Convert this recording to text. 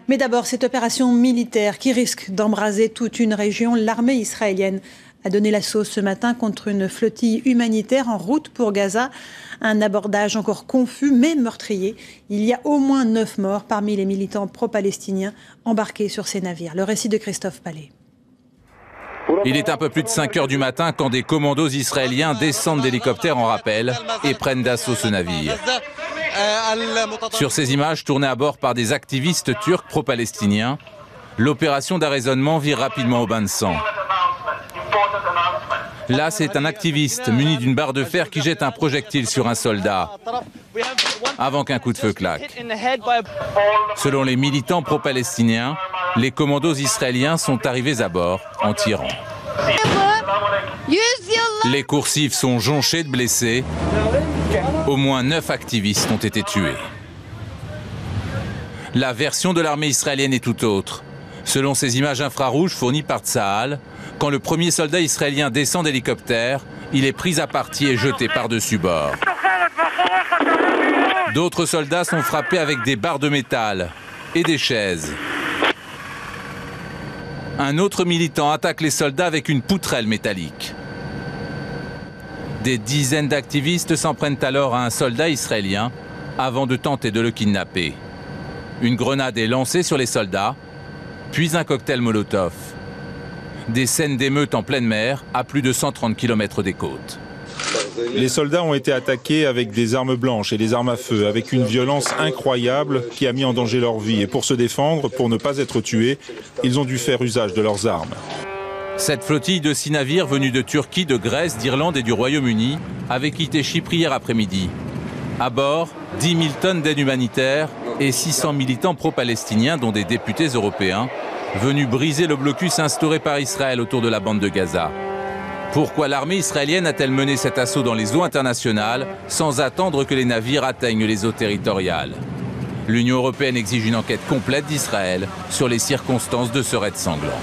Mais d'abord, cette opération militaire qui risque d'embraser toute une région, l'armée israélienne a donné l'assaut ce matin contre une flottille humanitaire en route pour Gaza. Un abordage encore confus mais meurtrier. Il y a au moins 9 morts parmi les militants pro-palestiniens embarqués sur ces navires. Le récit de Christophe Palais. Il est un peu plus de 5 heures du matin quand des commandos israéliens descendent d'hélicoptères en rappel et prennent d'assaut ce navire. Sur ces images tournées à bord par des activistes turcs pro-palestiniens, l'opération d'arraisonnement vire rapidement au bain de sang. Là, c'est un activiste muni d'une barre de fer qui jette un projectile sur un soldat avant qu'un coup de feu claque. Selon les militants pro-palestiniens, les commandos israéliens sont arrivés à bord en tirant. Les coursives sont jonchées de blessés. Au moins 9 activistes ont été tués. La version de l'armée israélienne est tout autre. Selon ces images infrarouges fournies par Tsahal, quand le premier soldat israélien descend d'hélicoptère, il est pris à partie et jeté par-dessus bord. D'autres soldats sont frappés avec des barres de métal et des chaises. Un autre militant attaque les soldats avec une poutrelle métallique. Des dizaines d'activistes s'en prennent alors à un soldat israélien avant de tenter de le kidnapper. Une grenade est lancée sur les soldats, puis un cocktail Molotov. Des scènes d'émeutes en pleine mer, à plus de 130 km des côtes. Les soldats ont été attaqués avec des armes blanches et des armes à feu, avec une violence incroyable qui a mis en danger leur vie. Et pour se défendre, pour ne pas être tués, ils ont dû faire usage de leurs armes. Cette flottille de 6 navires venus de Turquie, de Grèce, d'Irlande et du Royaume-Uni avait quitté Chypre hier après-midi. À bord, 10 000 tonnes d'aide humanitaire et 600 militants pro-palestiniens, dont des députés européens, venus briser le blocus instauré par Israël autour de la bande de Gaza. Pourquoi l'armée israélienne a-t-elle mené cet assaut dans les eaux internationales sans attendre que les navires atteignent les eaux territoriales? L'Union européenne exige une enquête complète d'Israël sur les circonstances de ce raid sanglant.